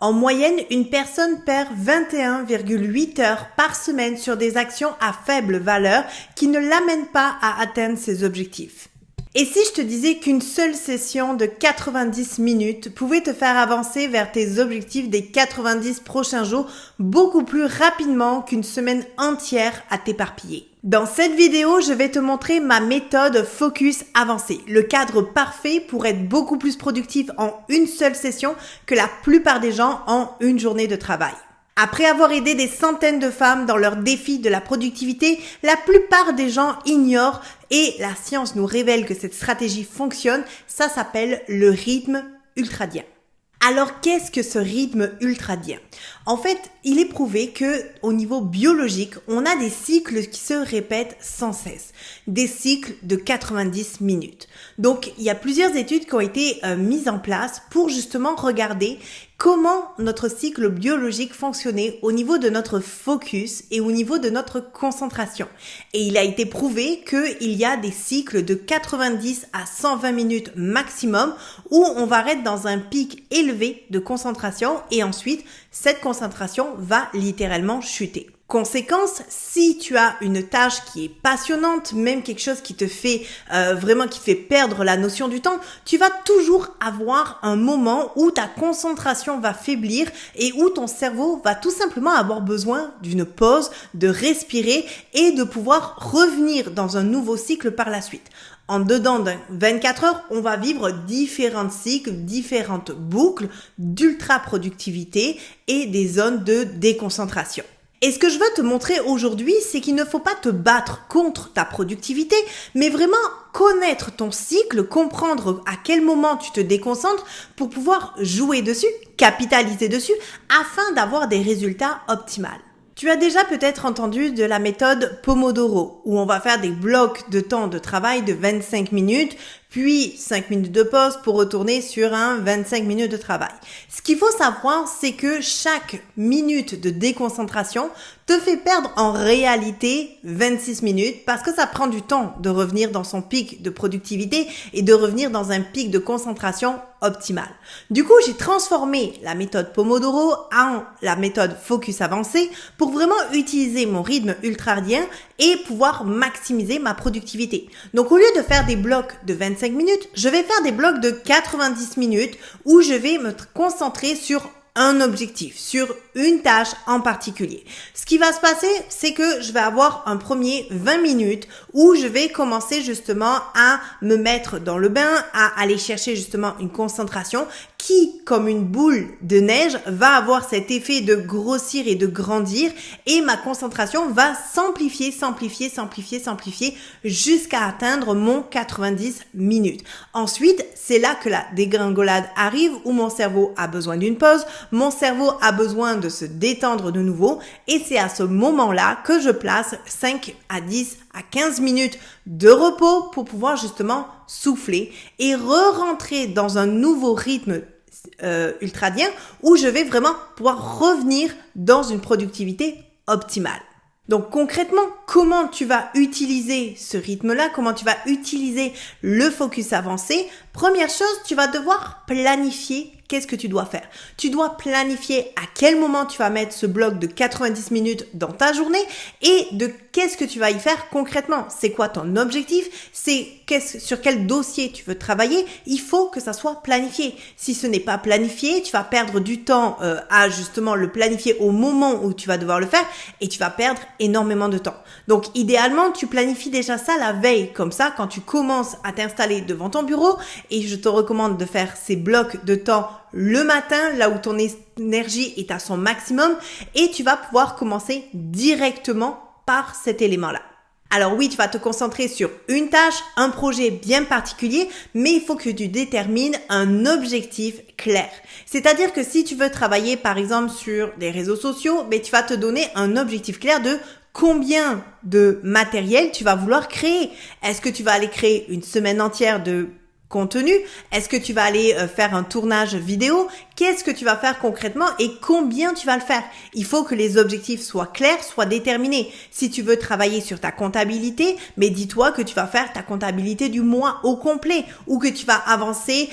En moyenne, une personne perd 21,8 heures par semaine sur des actions à faible valeur qui ne l'amènent pas à atteindre ses objectifs. Et si je te disais qu'une seule session de 90 minutes pouvait te faire avancer vers tes objectifs des 90 prochains jours beaucoup plus rapidement qu'une semaine entière à t'éparpiller? Dans cette vidéo, je vais te montrer ma méthode Focus Avancé, le cadre parfait pour être beaucoup plus productif en une seule session que la plupart des gens en une journée de travail. Après avoir aidé des centaines de femmes dans leur défi de la productivité, la plupart des gens ignorent et la science nous révèle que cette stratégie fonctionne. Ça s'appelle le rythme ultradien. Alors, qu'est-ce que ce rythme ultradien? En fait, il est prouvé que au niveau biologique, on a des cycles qui se répètent sans cesse, des cycles de 90 minutes. Donc, il y a plusieurs études qui ont été mises en place pour justement regarder comment notre cycle biologique fonctionnait au niveau de notre focus et au niveau de notre concentration. Et il a été prouvé qu'il y a des cycles de 90 à 120 minutes maximum où on va être dans un pic élevé de concentration et ensuite cette concentration va littéralement chuter. Conséquence, si tu as une tâche qui est passionnante, même quelque chose qui te fait qui fait perdre la notion du temps, tu vas toujours avoir un moment où ta concentration va faiblir et où ton cerveau va tout simplement avoir besoin d'une pause, de respirer et de pouvoir revenir dans un nouveau cycle par la suite. En dedans de 24 heures, on va vivre différents cycles, différentes boucles d'ultra-productivité et des zones de déconcentration. Et ce que je veux te montrer aujourd'hui, c'est qu'il ne faut pas te battre contre ta productivité, mais vraiment connaître ton cycle, comprendre à quel moment tu te déconcentres pour pouvoir jouer dessus, capitaliser dessus, afin d'avoir des résultats optimaux. Tu as déjà peut-être entendu de la méthode Pomodoro, où on va faire des blocs de temps de travail de 25 minutes, puis 5 minutes de pause pour retourner sur un 25 minutes de travail. Ce qu'il faut savoir, c'est que chaque minute de déconcentration te fait perdre en réalité 26 minutes parce que ça prend du temps de revenir dans son pic de productivité et de revenir dans un pic de concentration optimal. Du coup, j'ai transformé la méthode Pomodoro en la méthode Focus Avancé pour vraiment utiliser mon rythme ultradien et pouvoir maximiser ma productivité. Donc, au lieu de faire des blocs de 25 minutes, je vais faire des blocs de 90 minutes où je vais me concentrer sur un objectif, sur une tâche en particulier. Ce qui va se passer, c'est que je vais avoir un premier 20 minutes où je vais commencer justement à me mettre dans le bain, à aller chercher justement une concentration qui, comme une boule de neige, va avoir cet effet de grossir et de grandir et ma concentration va s'amplifier jusqu'à atteindre mon 90 minutes. Ensuite, c'est là que la dégringolade arrive où mon cerveau a besoin d'une pause, mon cerveau a besoin de se détendre de nouveau et c'est à ce moment-là que je place 5 à 10 à 15 minutes de repos pour pouvoir justement souffler et re-rentrer dans un nouveau rythme ultradien où je vais vraiment pouvoir revenir dans une productivité optimale. Donc concrètement, comment tu vas utiliser ce rythme-là, comment tu vas utiliser le focus avancé? Première chose, tu vas devoir planifier qu'est-ce que tu dois faire. Tu dois planifier à quel moment tu vas mettre ce bloc de 90 minutes dans ta journée et de qu'est-ce que tu vas y faire concrètement. C'est quoi ton objectif? Sur quel dossier tu veux travailler? Il faut que ça soit planifié. Si ce n'est pas planifié, tu vas perdre du temps à justement le planifier au moment où tu vas devoir le faire et tu vas perdre énormément de temps. Donc idéalement, tu planifies déjà ça la veille. Comme ça, quand tu commences à t'installer devant ton bureau, et je te recommande de faire ces blocs de temps le matin, là où ton énergie est à son maximum, et tu vas pouvoir commencer directement par cet élément-là. Alors oui, tu vas te concentrer sur une tâche, un projet bien particulier, mais il faut que tu détermines un objectif clair. C'est-à-dire que si tu veux travailler par exemple sur des réseaux sociaux, tu vas te donner un objectif clair de combien de matériel tu vas vouloir créer. Est-ce que tu vas aller créer une semaine entière de contenu? Est-ce que tu vas aller faire un tournage vidéo? Qu'est-ce que tu vas faire concrètement et combien tu vas le faire? Il faut que les objectifs soient clairs, soient déterminés. Si tu veux travailler sur ta comptabilité, mais dis-toi que tu vas faire ta comptabilité du mois au complet ou que tu vas avancer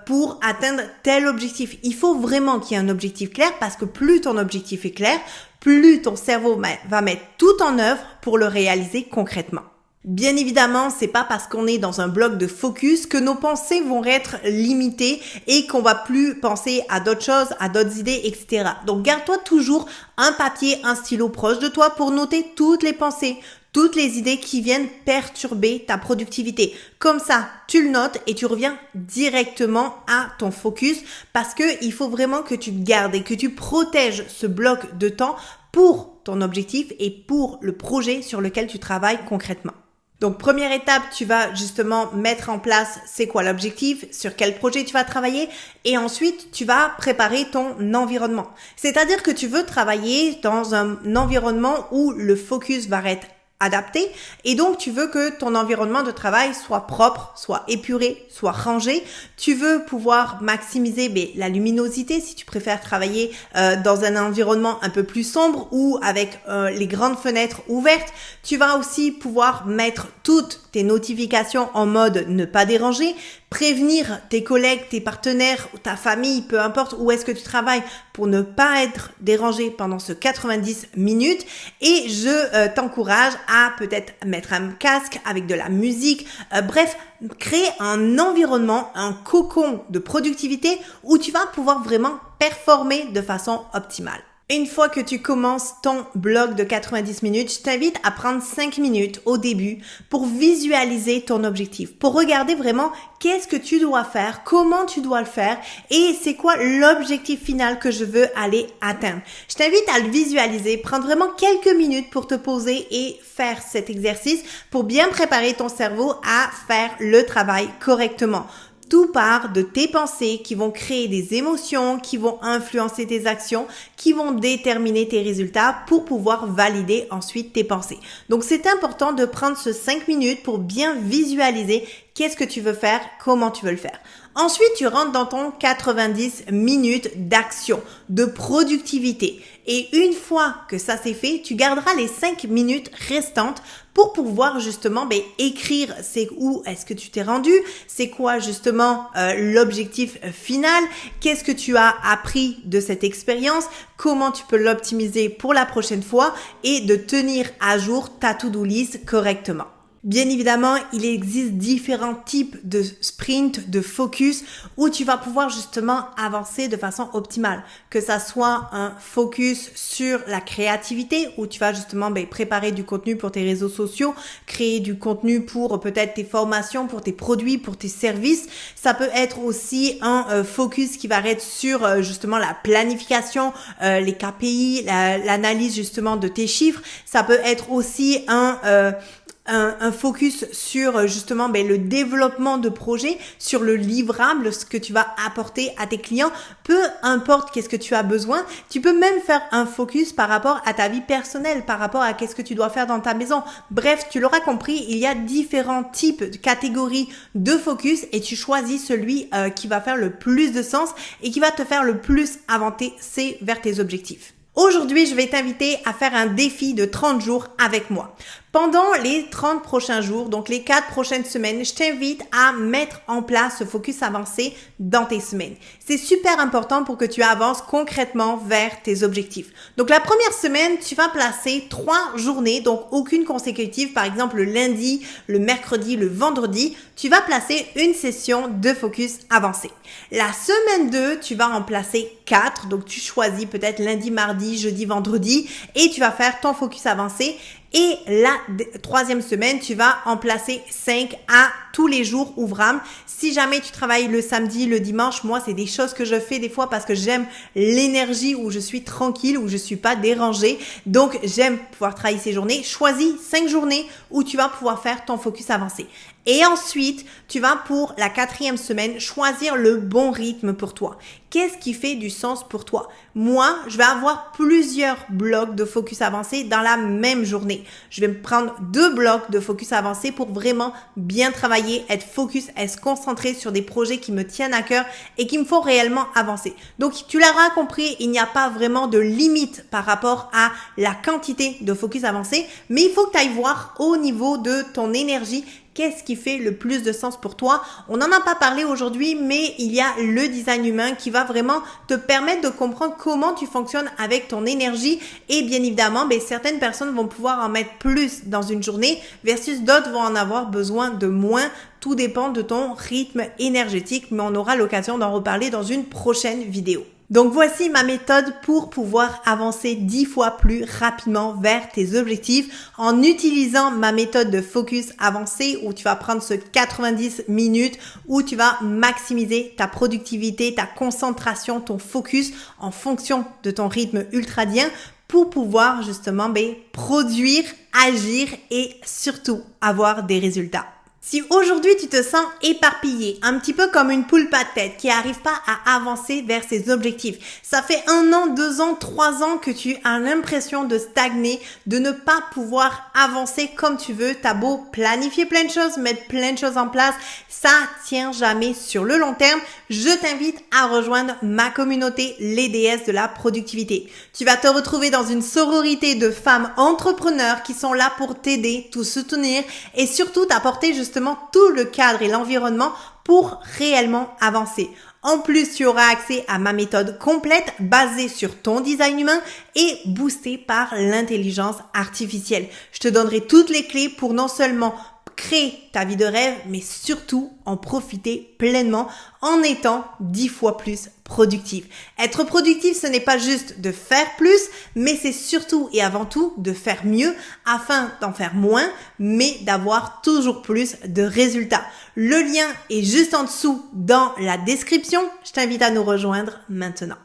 pour atteindre tel objectif. Il faut vraiment qu'il y ait un objectif clair parce que plus ton objectif est clair, plus ton cerveau va mettre tout en œuvre pour le réaliser concrètement. Bien évidemment, c'est pas parce qu'on est dans un bloc de focus que nos pensées vont être limitées et qu'on va plus penser à d'autres choses, à d'autres idées, etc. Donc, garde-toi toujours un papier, un stylo proche de toi pour noter toutes les pensées, toutes les idées qui viennent perturber ta productivité. Comme ça, tu le notes et tu reviens directement à ton focus parce que il faut vraiment que tu gardes et que tu protèges ce bloc de temps pour ton objectif et pour le projet sur lequel tu travailles concrètement. Donc, première étape, tu vas justement mettre en place c'est quoi l'objectif, sur quel projet tu vas travailler et ensuite, tu vas préparer ton environnement. C'est-à-dire que tu veux travailler dans un environnement où le focus va être adapté et donc tu veux que ton environnement de travail soit propre, soit épuré, soit rangé. Tu veux pouvoir maximiser la luminosité si tu préfères travailler dans un environnement un peu plus sombre ou avec les grandes fenêtres ouvertes. Tu vas aussi pouvoir mettre toutes tes notifications en mode ne pas déranger, prévenir tes collègues, tes partenaires, ta famille, peu importe où est-ce que tu travailles pour ne pas être dérangé pendant ce 90 minutes et je t'encourage à peut-être mettre un casque avec de la musique, bref, créer un environnement, un cocon de productivité où tu vas pouvoir vraiment performer de façon optimale. Une fois que tu commences ton bloc de 90 minutes, je t'invite à prendre 5 minutes au début pour visualiser ton objectif, pour regarder vraiment qu'est-ce que tu dois faire, comment tu dois le faire et c'est quoi l'objectif final que je veux aller atteindre. Je t'invite à le visualiser, prendre vraiment quelques minutes pour te poser et faire cet exercice pour bien préparer ton cerveau à faire le travail correctement. Tout part de tes pensées qui vont créer des émotions, qui vont influencer tes actions, qui vont déterminer tes résultats pour pouvoir valider ensuite tes pensées. Donc, c'est important de prendre ce 5 minutes pour bien visualiser qu'est-ce que tu veux faire, comment tu veux le faire. Ensuite, tu rentres dans ton 90 minutes d'action, de productivité. Et une fois que ça c'est fait, tu garderas les 5 minutes restantes pour pouvoir justement écrire c'est où est-ce que tu t'es rendu, c'est quoi justement l'objectif final, qu'est-ce que tu as appris de cette expérience, comment tu peux l'optimiser pour la prochaine fois et de tenir à jour ta to-do list correctement. Bien évidemment, il existe différents types de sprint, de focus où tu vas pouvoir justement avancer de façon optimale. Que ça soit un focus sur la créativité où tu vas justement préparer du contenu pour tes réseaux sociaux, créer du contenu pour peut-être tes formations, pour tes produits, pour tes services. Ça peut être aussi un focus qui va être sur justement la planification, les KPI, l'analyse justement de tes chiffres. Ça peut être aussi un focus sur justement le développement de projets, sur le livrable, ce que tu vas apporter à tes clients, peu importe qu'est-ce que tu as besoin. Tu peux même faire un focus par rapport à ta vie personnelle, par rapport à qu'est-ce que tu dois faire dans ta maison. Bref, tu l'auras compris, il y a différents types de catégories de focus et tu choisis celui qui va faire le plus de sens et qui va te faire le plus avancer vers tes objectifs. Aujourd'hui, je vais t'inviter à faire un défi de 30 jours avec moi. Pendant les 30 prochains jours, donc les 4 prochaines semaines, je t'invite à mettre en place ce focus avancé dans tes semaines. C'est super important pour que tu avances concrètement vers tes objectifs. Donc la première semaine, tu vas placer 3 journées, donc aucune consécutive, par exemple le lundi, le mercredi, le vendredi, tu vas placer une session de focus avancé. La semaine 2, tu vas en placer 4, donc tu choisis peut-être lundi, mardi, jeudi, vendredi et tu vas faire ton focus avancé. Et la troisième semaine, tu vas en placer 5 à tous les jours ouvrables. Si jamais tu travailles le samedi, le dimanche, moi, c'est des choses que je fais des fois parce que j'aime l'énergie où je suis tranquille, où je suis pas dérangée. Donc, j'aime pouvoir travailler ces journées. Choisis 5 journées où tu vas pouvoir faire ton focus avancé. Et ensuite, tu vas pour la 4e semaine choisir le bon rythme pour toi. Qu'est-ce qui fait du sens pour toi? Moi, je vais avoir plusieurs blocs de focus avancé dans la même journée. Je vais me prendre 2 blocs de focus avancé pour vraiment bien travailler, être focus, être concentré sur des projets qui me tiennent à cœur et qui me font réellement avancer. Donc, tu l'auras compris, il n'y a pas vraiment de limite par rapport à la quantité de focus avancé, mais il faut que tu ailles voir au niveau de ton énergie qu'est-ce qui fait le plus de sens pour toi. On n'en a pas parlé aujourd'hui, mais il y a le design humain qui va vraiment te permettre de comprendre comment tu fonctionnes avec ton énergie. Et bien évidemment, certaines personnes vont pouvoir en mettre plus dans une journée versus d'autres vont en avoir besoin de moins. Tout dépend de ton rythme énergétique, mais on aura l'occasion d'en reparler dans une prochaine vidéo. Donc voici ma méthode pour pouvoir avancer 10 fois plus rapidement vers tes objectifs en utilisant ma méthode de focus avancé où tu vas prendre ce 90 minutes où tu vas maximiser ta productivité, ta concentration, ton focus en fonction de ton rythme ultradien pour pouvoir justement produire, agir et surtout avoir des résultats. Si aujourd'hui tu te sens éparpillé, un petit peu comme une poule pas de tête qui n'arrive pas à avancer vers ses objectifs, ça fait 1 an, 2 ans, 3 ans que tu as l'impression de stagner, de ne pas pouvoir avancer comme tu veux, t'as beau planifier plein de choses, mettre plein de choses en place, ça tient jamais sur le long terme, je t'invite à rejoindre ma communauté, les déesses de la productivité. Tu vas te retrouver dans une sororité de femmes entrepreneurs qui sont là pour t'aider, te soutenir et surtout t'apporter justement tout le cadre et l'environnement pour réellement avancer. En plus, tu auras accès à ma méthode complète basée sur ton design humain et boostée par l'intelligence artificielle. Je te donnerai toutes les clés pour non seulement créer ta vie de rêve, mais surtout en profiter pleinement en étant 10 fois plus productif. Être productif, ce n'est pas juste de faire plus, mais c'est surtout et avant tout de faire mieux afin d'en faire moins, mais d'avoir toujours plus de résultats. Le lien est juste en dessous dans la description. Je t'invite à nous rejoindre maintenant.